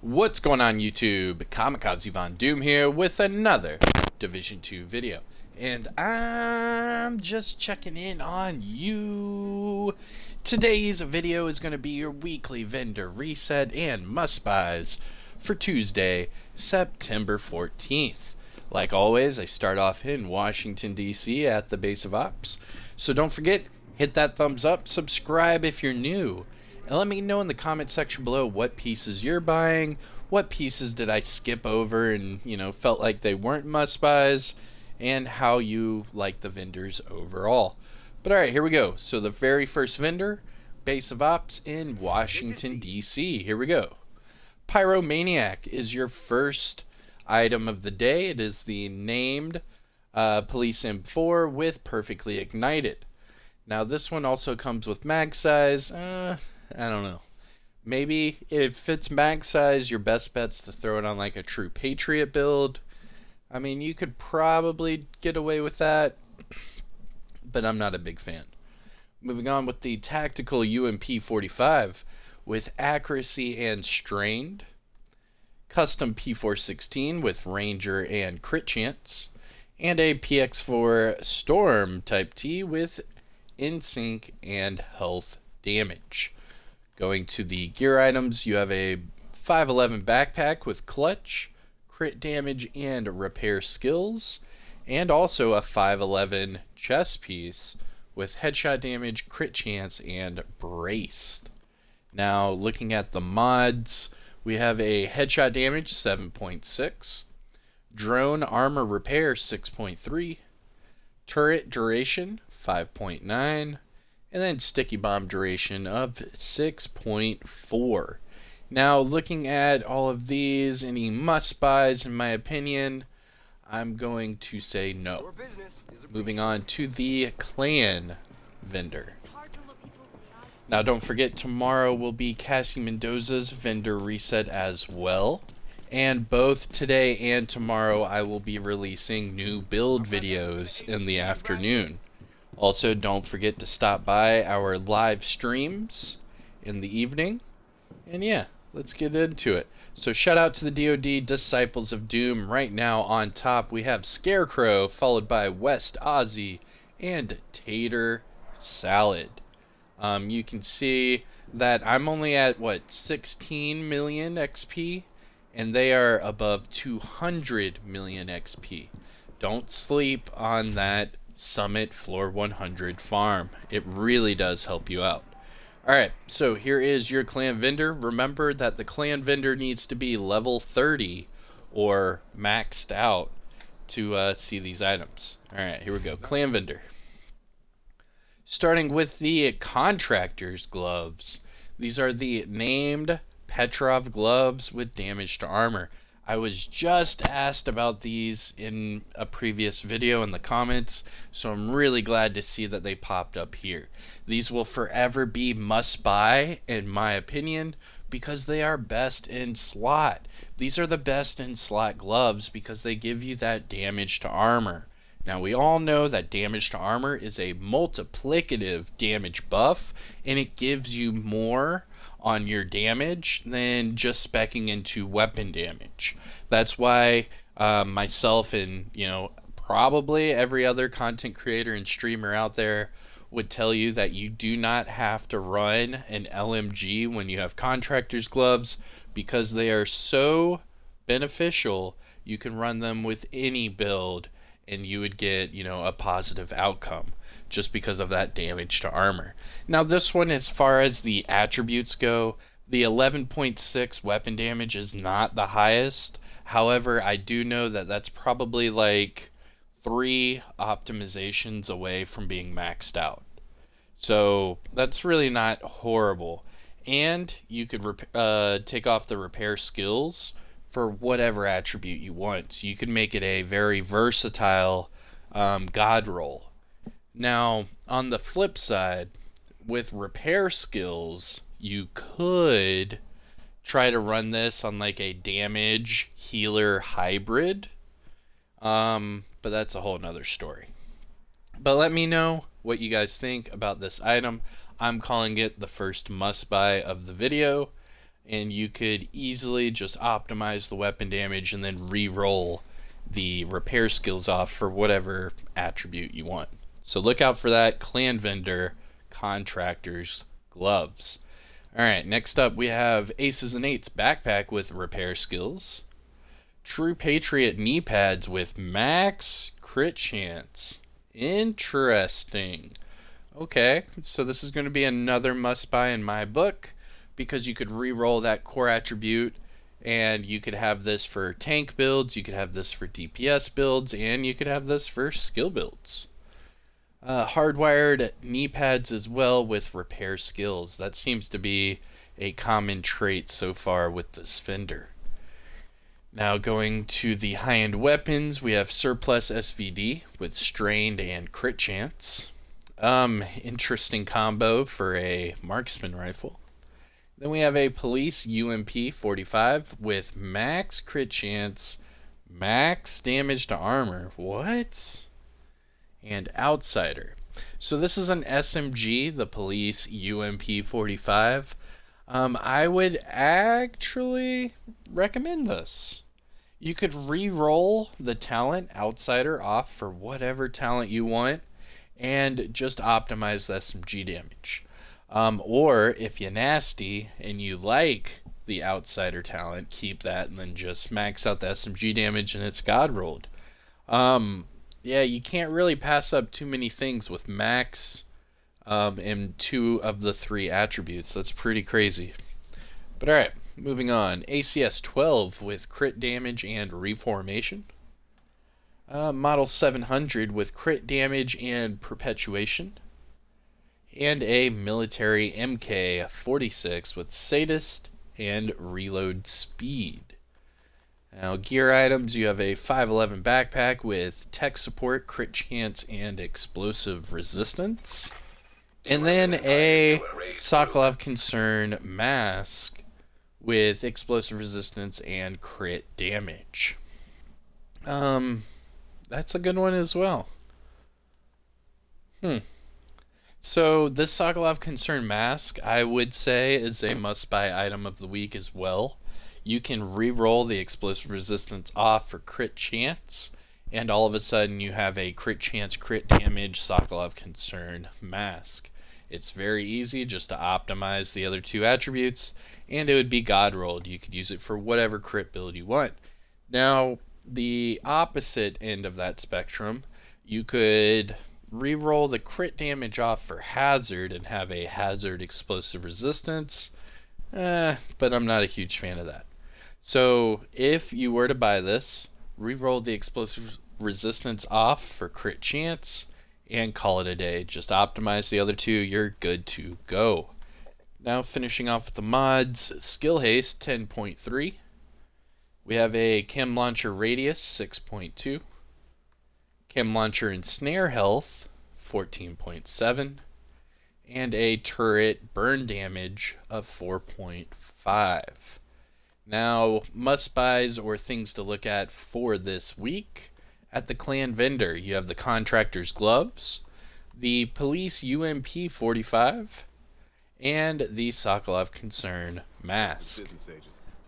What's going on YouTube? Kamikazevondoom here with another Division 2 video. And I'm just checking in on you. Today's video is going to be your weekly vendor reset and must-buys for Tuesday, September 14th. Like always, I start off in Washington, D.C. at the base of ops. So don't forget, hit that thumbs up, subscribe if you're new. And let me know in the comment section below what pieces you're buying, what pieces did I skip over and, felt like they weren't must-buys, and how you like the vendors overall. But alright, here we go. So the very first vendor, base of ops in Washington, D.C. Here we go. Pyromaniac is your first item of the day. It is the named Police M4 with Perfectly Ignited. Now this one also comes with mag size. I don't know. Maybe if it's mag size, your best bet's to throw it on like a true Patriot build. I mean, you could probably get away with that, but I'm not a big fan. Moving on with the tactical UMP-45 with accuracy and strained. Custom P416 with Ranger and crit chance. And a PX4 Storm Type T with in-sync and health damage. Going to the gear items, you have a 511 backpack with clutch, crit damage, and repair skills, and also a 511 chest piece with headshot damage, crit chance, and braced. Now, looking at the mods, we have a headshot damage 7.6, drone armor repair 6.3, turret duration 5.9, and then sticky bomb duration of 6.4. Now, looking at all of these, any must-buys, in my opinion, I'm going to say no. Moving on to the clan vendor. Now, don't forget, tomorrow will be Cassie Mendoza's vendor reset as well. And both today and tomorrow, I will be releasing new build videos in the afternoon. Also, don't forget to stop by our live streams in the evening. And yeah, let's get into it. So shout out to the DoD Disciples of Doom. Right now on top we have Scarecrow, followed by West Aussie and Tater Salad. You can see that I'm only at 16 million XP, and they are above 200 million XP. Don't sleep on that Summit Floor 100 farm. It really does help you out. Alright, so here is your clan vendor. Remember that the clan vendor needs to be level 30 or maxed out to see these items. Alright, here we go. Clan vendor. Starting with the contractor's gloves. These are the named Petrov gloves with damage to armor. I was just asked about these in a previous video in the comments, so I'm really glad to see that they popped up here. These will forever be must-buy, in my opinion, because they are best in slot. These are the best in slot gloves because they give you that damage to armor. Now, we all know that damage to armor is a multiplicative damage buff, and it gives you more on your damage than just speccing into weapon damage. That's why myself and probably every other content creator and streamer out there would tell you that you do not have to run an LMG when you have contractor's gloves, because they are so beneficial. You can run them with any build and you would get a positive outcome just because of that damage to armor. Now this one, as far as the attributes go, the 11.6 weapon damage is not the highest. However, I do know that that's probably like 3 optimizations away from being maxed out. So that's really not horrible. And you could take off the repair skills for whatever attribute you want. So you can make it a very versatile god roll. Now, on the flip side, with repair skills, you could try to run this on like a damage healer hybrid, but that's a whole nother story. But let me know what you guys think about this item. I'm calling it the first must buy of the video. and you could easily just optimize the weapon damage and then re-roll the repair skills off for whatever attribute you want. So look out for that. Clan Vendor, Contractors, Gloves. Alright, next up we have Aces and Eights Backpack with repair skills. True Patriot knee pads with max crit chance. Interesting. Okay, so this is going to be another must buy in my book, because you could re-roll that core attribute, and you could have this for tank builds, you could have this for DPS builds, and you could have this for skill builds. Hardwired knee pads as well with repair skills. That seems to be a common trait so far with this vendor. Now going to the high-end weapons, we have Surplus SVD with strained and crit chance. Interesting combo for a marksman rifle. Then we have a Police UMP 45 with max crit chance, max damage to armor. What? And Outsider. So this is an SMG, the Police UMP 45. I would actually recommend this. You could re-roll the talent Outsider off for whatever talent you want and just optimize the SMG damage. Or if you're nasty and you like the Outsider talent, keep that and then just max out the SMG damage and it's god rolled. Yeah, you can't really pass up too many things with max in 2 of the 3 attributes. That's pretty crazy. But alright, moving on. ACS 12 with crit damage and reformation. Model 700 with crit damage and perpetuation. And a military MK 46 with sadist and reload speed. Now, gear items, you have a 511 backpack with tech support, crit chance, and explosive resistance. And then a Sokolov Concern mask with explosive resistance and crit damage. That's a good one as well. So this Sokolov Concern mask, I would say, is a must-buy item of the week as well. You can re-roll the explosive resistance off for crit chance, and all of a sudden you have a crit chance, crit damage Sokolov Concern mask. It's very easy just to optimize the other 2 attributes, and it would be god rolled. You could use it for whatever crit build you want. Now, the opposite end of that spectrum, you could re-roll the crit damage off for hazard and have a hazard explosive resistance, but I'm not a huge fan of that. So if you were to buy this, re-roll the explosive resistance off for crit chance and call it a day. Just optimize the other 2, you're good to go. Now finishing off with the mods, Skill Haste 10.3. We have a Chem Launcher Radius 6.2. Chem Launcher and Snare Health 14.7. And a Turret Burn Damage of 4.5. Now, must-buys or things to look at for this week. At the Clan Vendor, you have the Contractor's Gloves, the Police UMP 45, and the Sokolov Concern mask.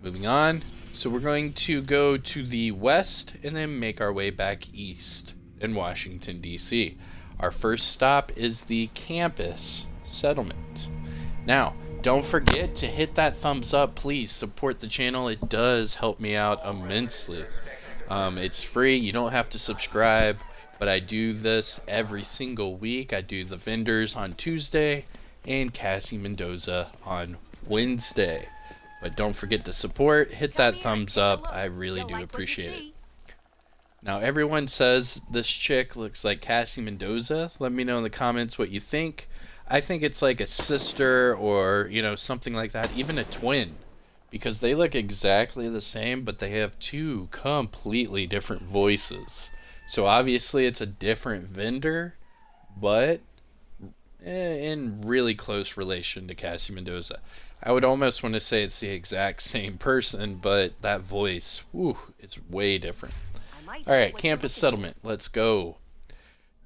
Moving on, so we're going to go to the west and then make our way back east in Washington, D.C. Our first stop is the campus settlement. Now, don't forget to hit that thumbs up. Please support the channel. It does help me out immensely. It's free. You don't have to subscribe, but I do this every single week. I do the vendors on Tuesday and Cassie Mendoza on Wednesday. But don't forget to support. Hit that thumbs up. I really do appreciate it. Now, everyone says this chick looks like Cassie Mendoza. Let me know in the comments what you think. I think it's like a sister or, something like that. Even a twin. Because they look exactly the same, but they have 2 completely different voices. So obviously it's a different vendor, but in really close relation to Cassie Mendoza. I would almost want to say it's the exact same person, but that voice, it's way different. Alright, campus settlement. Let's go.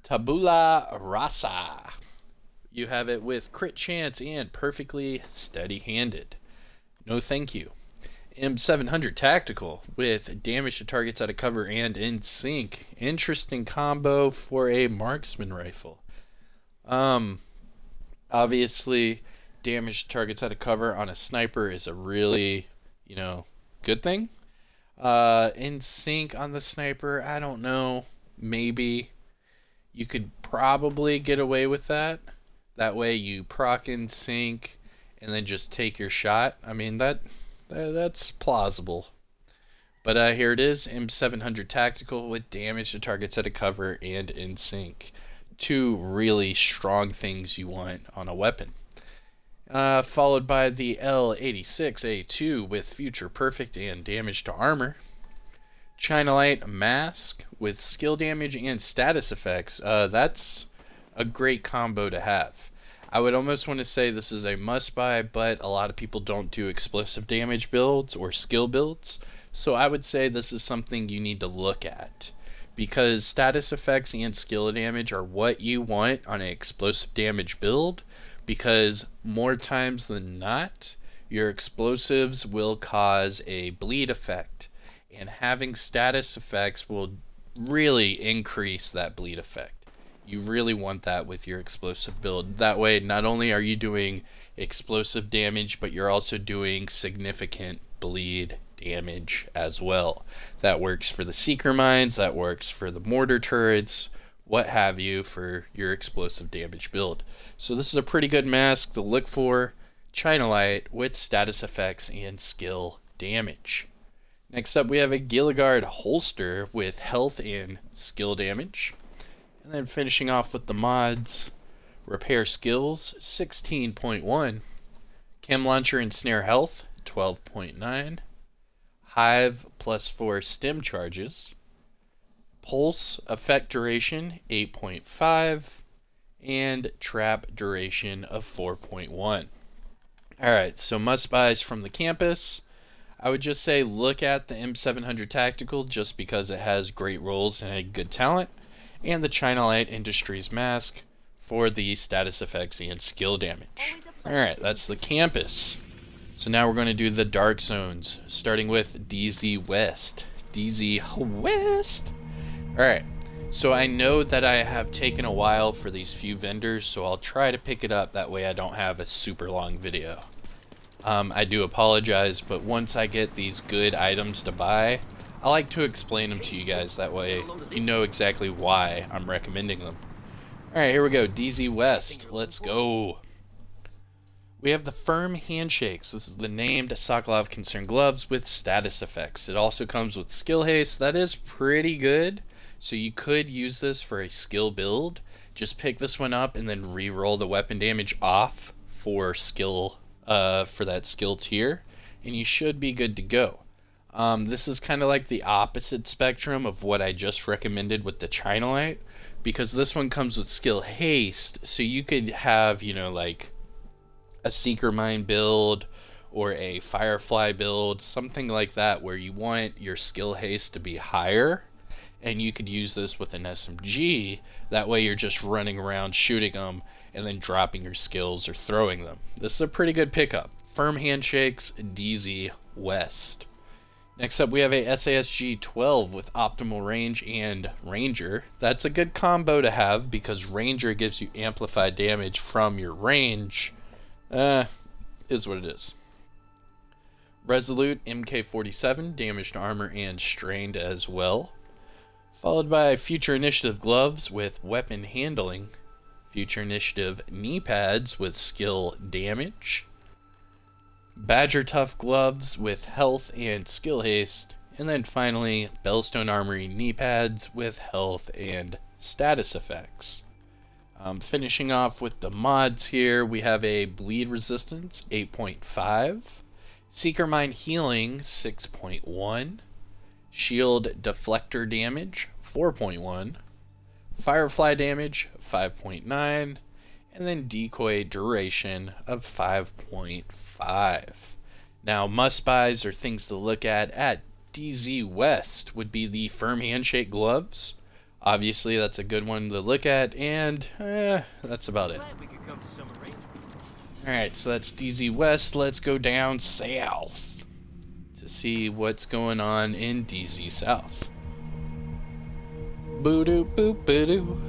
Tabula Rasa. You have it with crit chance and perfectly steady-handed. No thank you. M700 Tactical with damage to targets out of cover and in sync. Interesting combo for a marksman rifle. Obviously, damage to targets out of cover on a sniper is a really, good thing. In sync on the sniper, I don't know. Maybe you could probably get away with that. That way you proc in sync and then just take your shot. I mean, that's plausible. But here it is, M700 Tactical with damage to targets out of cover and in sync. Two really strong things you want on a weapon. Followed by the L86A2 with Future Perfect and damage to armor. China Light Mask with skill damage and status effects. That's a great combo to have. I would almost want to say this is a must-buy, but a lot of people don't do explosive damage builds or skill builds, so I would say this is something you need to look at, because status effects and skill damage are what you want on an explosive damage build, because more times than not, your explosives will cause a bleed effect, and having status effects will really increase that bleed effect. You really want that with your explosive build. That way, not only are you doing explosive damage, but you're also doing significant bleed damage as well. That works for the seeker mines, that works for the mortar turrets, what have you, for your explosive damage build. So this is a pretty good mask to look for. China Light with status effects and skill damage. Next up, we have a Gilligard holster with health and skill damage. And then finishing off with the mods, Repair Skills, 16.1. Chem Launcher and Snare Health, 12.9. Hive +4 Stim Charges. Pulse Effect Duration, 8.5. And Trap Duration of 4.1. Alright, so must-buys from the campus. I would just say look at the M700 Tactical just because it has great rolls and a good talent. And the China Light Industries mask for the status effects and skill damage. Alright, that's the campus. So now we're going to do the dark zones, starting with DZ West. DZ West! Alright, so I know that I have taken a while for these few vendors, so I'll try to pick it up, that way I don't have a super long video. I do apologize, but once I get these good items to buy, I like to explain them to you guys, that way you know exactly why I'm recommending them. Alright, here we go. DZ West. Let's go. We have the Firm Handshakes. This is the named Sokolov Concern Gloves with status effects. It also comes with skill haste. That is pretty good. So you could use this for a skill build. Just pick this one up and then re-roll the weapon damage off for skill, for that skill tier, and you should be good to go. This is kind of like the opposite spectrum of what I just recommended with the China Light, because this one comes with skill haste, so you could have, like a Seeker Mine build or a Firefly build, something like that, where you want your skill haste to be higher, and you could use this with an SMG. That way you're just running around shooting them and then dropping your skills or throwing them. This is a pretty good pickup. Firm Handshakes, DZ West. Next up, we have a SASG 12 with optimal range and Ranger. That's a good combo to have because Ranger gives you amplified damage from your range. Is what it is. Resolute MK47, damage to armor and strained as well. Followed by Future Initiative gloves with weapon handling. Future Initiative knee pads with skill damage. Badger Tough gloves with health and skill haste, and then finally Bellstone Armory knee pads with health and status effects. Finishing off with the mods here, we have a bleed resistance 8.5, Seeker Mine healing 6.1, shield deflector damage 4.1, Firefly damage 5.9, and then decoy duration of 5.5. Now, must-buys or things to look at DZ West would be the Firm Handshake gloves. Obviously, that's a good one to look at, and that's about it. Alright, so that's DZ West. Let's go down south to see what's going on in DZ South. Boo-doo, boo-boo-doo.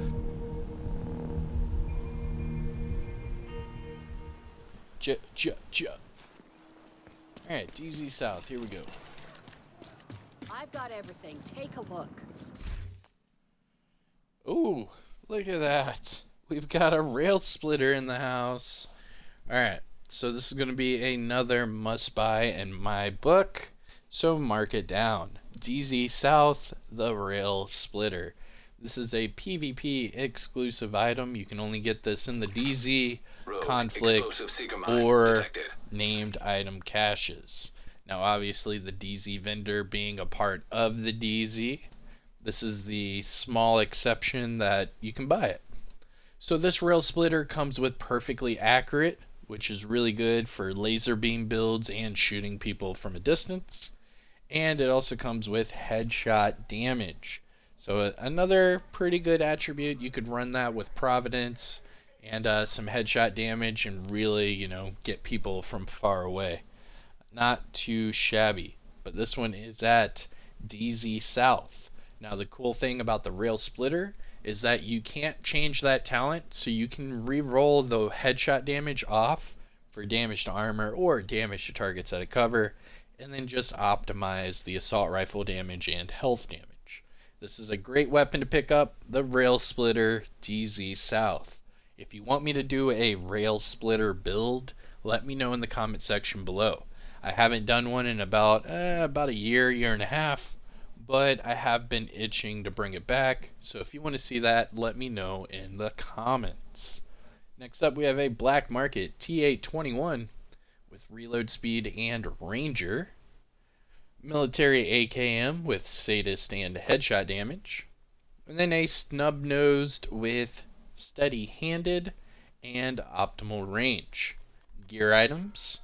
Alright, DZ South, here we go. I've got everything. Take a look. Ooh, look at that. We've got a rail splitter in the house. Alright, so this is going to be another must-buy in my book, so mark it down. DZ South, the rail splitter. This is a PvP exclusive item. You can only get this in the DZ, conflict, or named item caches. Now obviously the DZ vendor being a part of the DZ, this is the small exception that you can buy it. So this rail splitter comes with perfectly accurate, which is really good for laser beam builds and shooting people from a distance. And it also comes with headshot damage. So another pretty good attribute. You could run that with Providence and some headshot damage and really, get people from far away. Not too shabby. But this one is at DZ South. Now the cool thing about the rail splitter is that you can't change that talent, so you can re-roll the headshot damage off for damage to armor or damage to targets at a cover, and then just optimize the assault rifle damage and health damage. This is a great weapon to pick up, the Rail Splitter DZ South. If you want me to do a Rail Splitter build, let me know in the comment section below. I haven't done one in about a year and a half, but I have been itching to bring it back, so if you want to see that, let me know in the comments. Next up, we have a Black Market T821 with reload speed and Ranger. Military AKM with Sadist and headshot damage. And then a Snub-Nosed with Steady-Handed and Optimal Range. Gear items.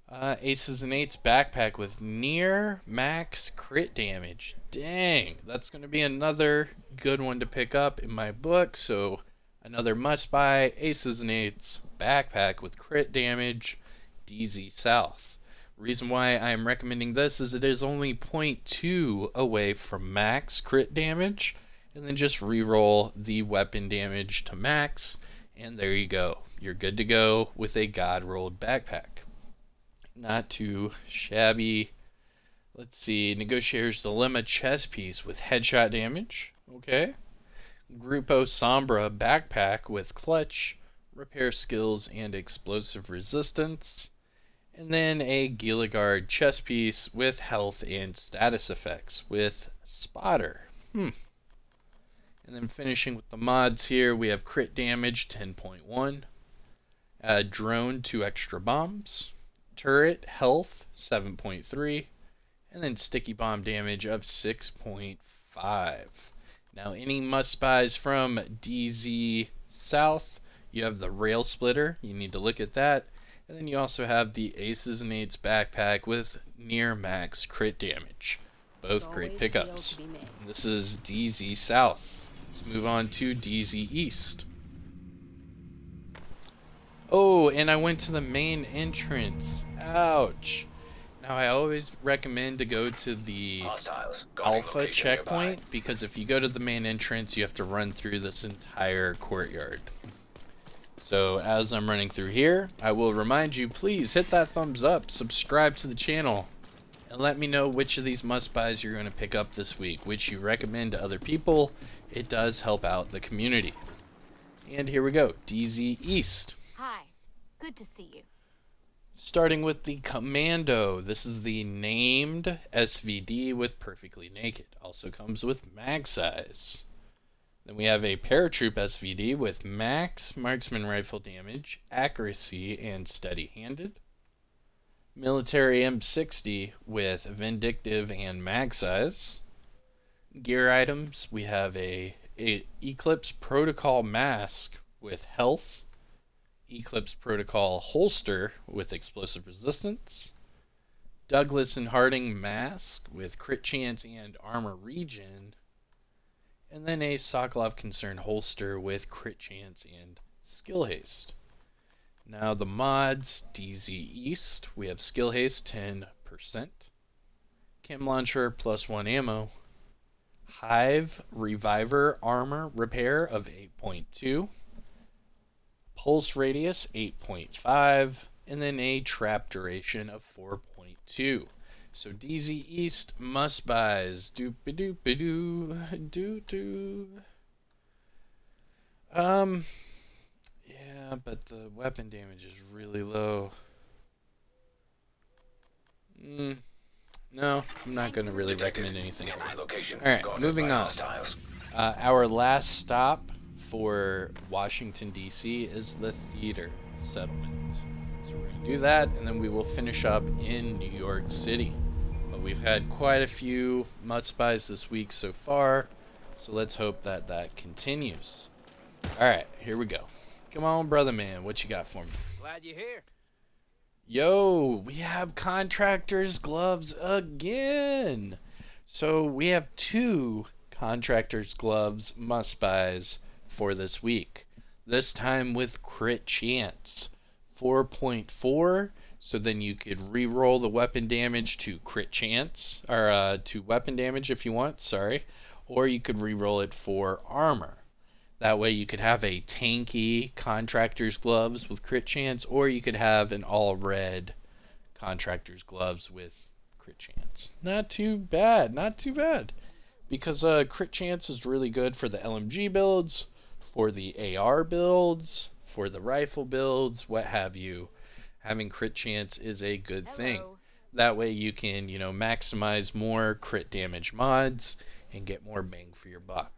Aces and Eights backpack with near max crit damage. Dang, that's going to be another good one to pick up in my book. So another must buy, Aces and Eights backpack with crit damage, DZ South. Reason why I am recommending this is it is only 0.2 away from max crit damage, and then just reroll the weapon damage to max, and there you go. You're good to go with a God rolled backpack. Not too shabby. Let's see, Negotiator's Dilemma chest piece with headshot damage. Okay. Grupo Sombra backpack with clutch, repair skills, and explosive resistance. And then a Gilligard chest piece with health and status effects with Spotter. And then finishing with the mods here, we have crit damage 10.1, drone 2 extra bombs, turret health 7.3, and then sticky bomb damage of 6.5. Now any must buys from DZ South, you have the rail splitter, you need to look at that. And then you also have the Aces and Eights backpack with near max crit damage. Both great pickups. And this is DZ South. Let's move on to DZ East. Oh, and I went to the main entrance. Ouch. Now I always recommend to go to the Alpha checkpoint, because if you go to the main entrance, you have to run through this entire courtyard. So as I'm running through here, I will remind you, please hit that thumbs up, subscribe to the channel, and let me know which of these must-buys you're going to pick up this week, which you recommend to other people. It does help out the community. And here we go, DZ East. Hi, good to see you. Starting with the Commando. This is the named SVD with Perfectly Naked. Also comes with mag size. Then we have a Paratroop SVD with max marksman rifle damage, accuracy, and steady-handed. Military M60 with vindictive and mag size. Gear items, we have a Eclipse Protocol mask with health, Eclipse Protocol holster with explosive resistance, Douglas and Harding mask with crit chance and armor regen, and then a Sokolov Concern holster with crit chance and skill haste. Now the mods, DZ East, we have Skill Haste 10%, Chem Launcher +1 ammo, Hive Reviver Armor Repair of 8.2, Pulse Radius 8.5, and then a Trap Duration of 4.2. So DZ East must buys. Doop-a-doop-a-doo, doo-doo. Yeah, but the weapon damage is really low. No, I'm not going to really recommend anything. Alright, moving on. Our last stop for Washington, D.C. is the theater settlement. So we're going to do that, and then we will finish up in New York City. But we've had quite a few must-buys this week so far, so let's hope that that continues. Alright, here we go. Come on, brother man, what you got for me? Glad you're here. Yo, we have contractor's gloves again. So we have 2 contractor's gloves must-buys for this week. This time with crit chance. 4.4, so then you could re-roll the weapon damage to crit chance, or to weapon damage if you want, sorry. Or you could re-roll it for armor. That way you could have a tanky contractor's gloves with crit chance, or you could have an all red contractor's gloves with crit chance. Not too bad, not too bad. Because crit chance is really good for the LMG builds, for the AR builds, for the rifle builds, what have you. Having crit chance is a good thing. That way you can, maximize more crit damage mods and get more bang for your buck.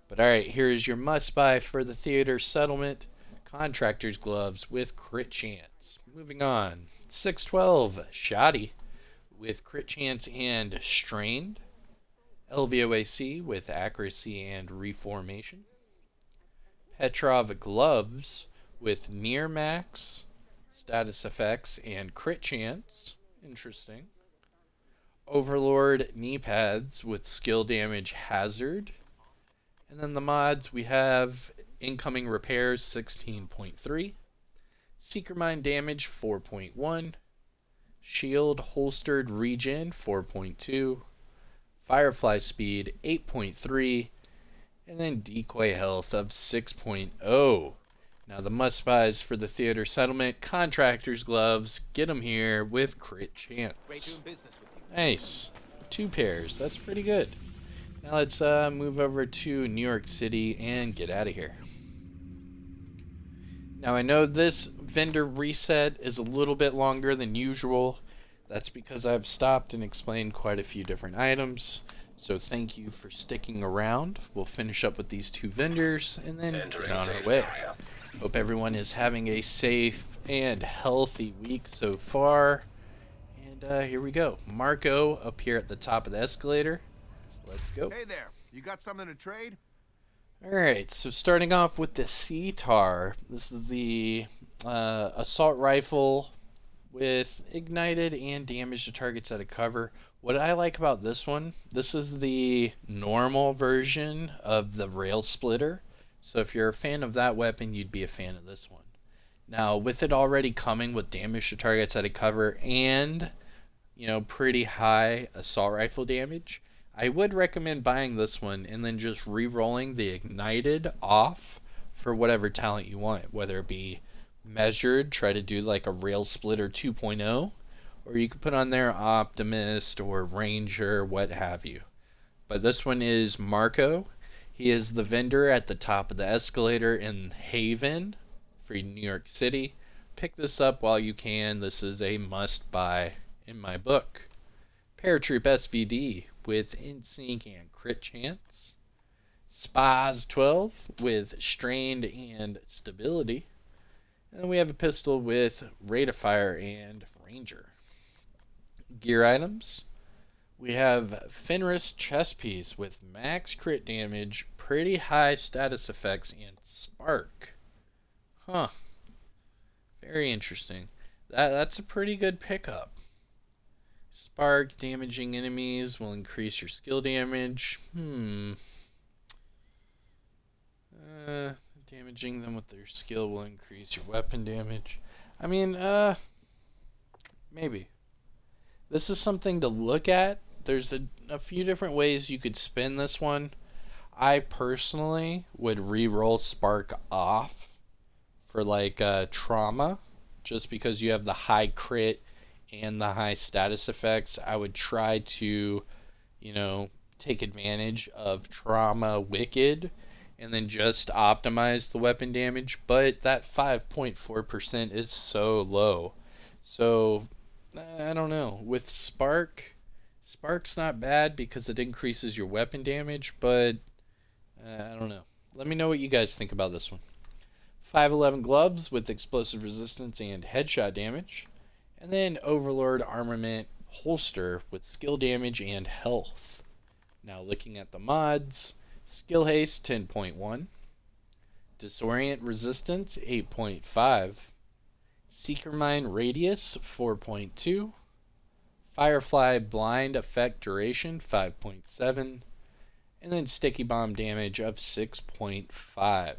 But alright, here is your must-buy for the theater settlement. Contractor's gloves with crit chance. Moving on. 612 Shoddy with crit chance and strained. LVOAC with accuracy and reformation. Petrov gloves with near max, status effects, and crit chance. Interesting. Overlord knee pads with skill damage hazard. And then the mods, we have incoming repairs 16.3, seeker mine damage 4.1, shield holstered regen 4.2, firefly speed 8.3, and then decoy health of 6.0. Now the must buys for the theater settlement, contractor's gloves, get them here with crit chance. Great doing business with you. Nice. 2 pairs, that's pretty good. Now let's move over to New York City and get out of here. Now I know this vendor reset is a little bit longer than usual. That's because I've stopped and explained quite a few different items. So thank you for sticking around. We'll finish up with these 2 vendors and then get on our way. Hope everyone is having a safe and healthy week so far. And here we go. Marco up here at the top of the escalator. Let's go. Hey there, you got something to trade? Alright, so starting off with the CTAR. This is the assault rifle with ignited and damage to targets out of cover. What I like about this one, this is the normal version of the rail splitter. So if you're a fan of that weapon, you'd be a fan of this one. Now, with it already coming with damage to targets out of cover and, pretty high assault rifle damage, I would recommend buying this one and then just re-rolling the ignited off for whatever talent you want, whether it be measured, try to do like a rail splitter 2.0, or you could put on there optimist or ranger, what have you. But this one is Marco. He is the vendor at the top of the escalator in Haven for New York City. Pick this up while you can. This is a must buy in my book. Paratroop SVD with InSync and crit chance. Spaz 12 with strained and stability. And we have a pistol with rate of fire and ranger. Gear items. We have Fenris chest piece with max crit damage, pretty high status effects, and spark. Huh. Very interesting. That's a pretty good pickup. Spark, damaging enemies will increase your skill damage. Damaging them with their skill will increase your weapon damage. I mean, maybe. This is something to look at. There's a few different ways you could spin this one. I personally would re-roll Spark off for like trauma, just because you have the high crit and the high status effects. I would try to, take advantage of trauma wicked and then just optimize the weapon damage, but that 5.4% is so low. So I don't know. With Spark's not bad because it increases your weapon damage, but I don't know. Let me know what you guys think about this one. 511 gloves with explosive resistance and headshot damage. And then Overlord armament holster with skill damage and health. Now looking at the mods, skill haste 10.1, disorient resistance 8.5, seeker mine radius 4.2, firefly blind effect duration 5.7, and then sticky bomb damage of 6.5.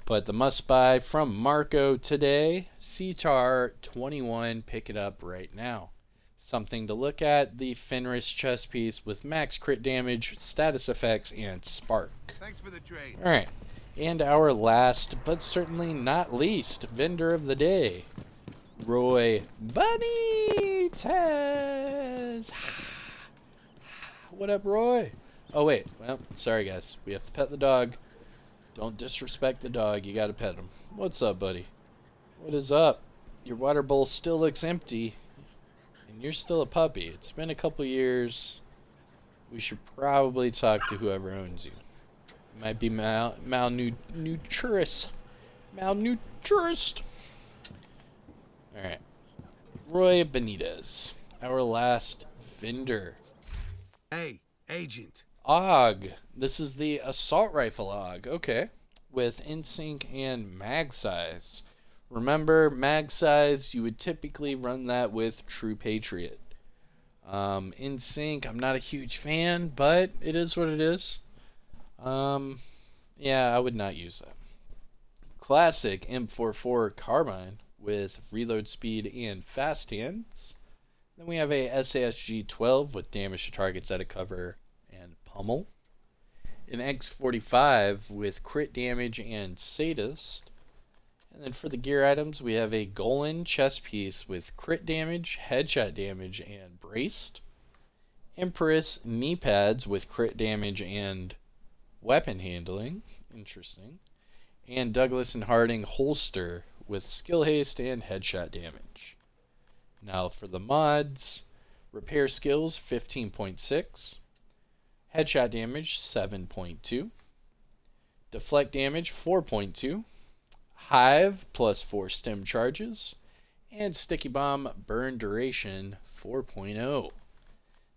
But the must buy from Marco today, CTAR 21, pick it up right now. Something to look at, the Fenris chest piece with max crit damage, status effects, and spark. Thanks for the trade. Alright, and our last, but certainly not least, vendor of the day, Roy Benitez. What up, Roy? Oh, wait. Well, sorry, guys. We have to pet the dog. Don't disrespect the dog. You gotta pet him. What's up, buddy? What is up? Your water bowl still looks empty. And you're still a puppy. It's been a couple years. We should probably talk to whoever owns you. You might be malnourished. Malnourished. Alright. Roy Benitez. Our last vendor. Hey, agent. AUG. This is the assault rifle AUG. Okay. With in-sync and mag size. Remember, mag size, you would typically run that with True Patriot. In sync, I'm not a huge fan, but it is what it is. Yeah, I would not use that. Classic M44 carbine with reload speed and fast hands. Then we have a SASG 12 with damage to targets out of cover and pummel. An X45 with crit damage and sadist. And then for the gear items, we have a Golan chest piece with crit damage, headshot damage, and braced. Empress knee pads with crit damage and weapon handling. Interesting. And Douglas and Harding holster with skill haste and headshot damage. Now for the mods, repair skills 15.6, headshot damage 7.2, deflect damage 4.2, hive plus 4 stem charges, and sticky bomb burn duration 4.0.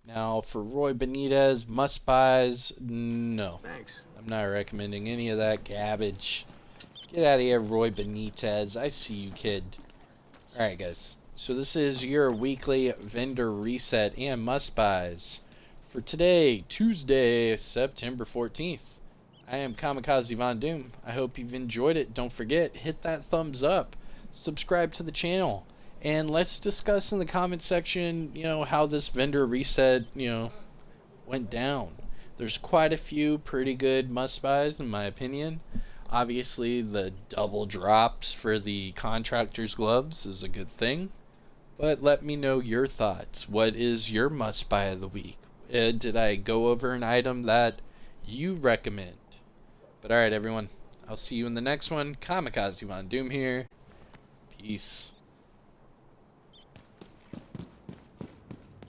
Now for Roy Benitez, must buys, no. Thanks. I'm not recommending any of that garbage. Get out of here, Roy Benitez. I see you, kid. Alright, guys. So this is your weekly vendor reset and must buys for today, Tuesday, September 14th. I am Kamikazevondoom. I hope you've enjoyed it. Don't forget, hit that thumbs up, subscribe to the channel, and let's discuss in the comment section, how this vendor reset, went down. There's quite a few pretty good must buys in my opinion. Obviously, the double drops for the contractor's gloves is a good thing. But let me know your thoughts. What is your must-buy of the week? Did I go over an item that you recommend? But alright, everyone. I'll see you in the next one. Kamikazevondoom here. Peace.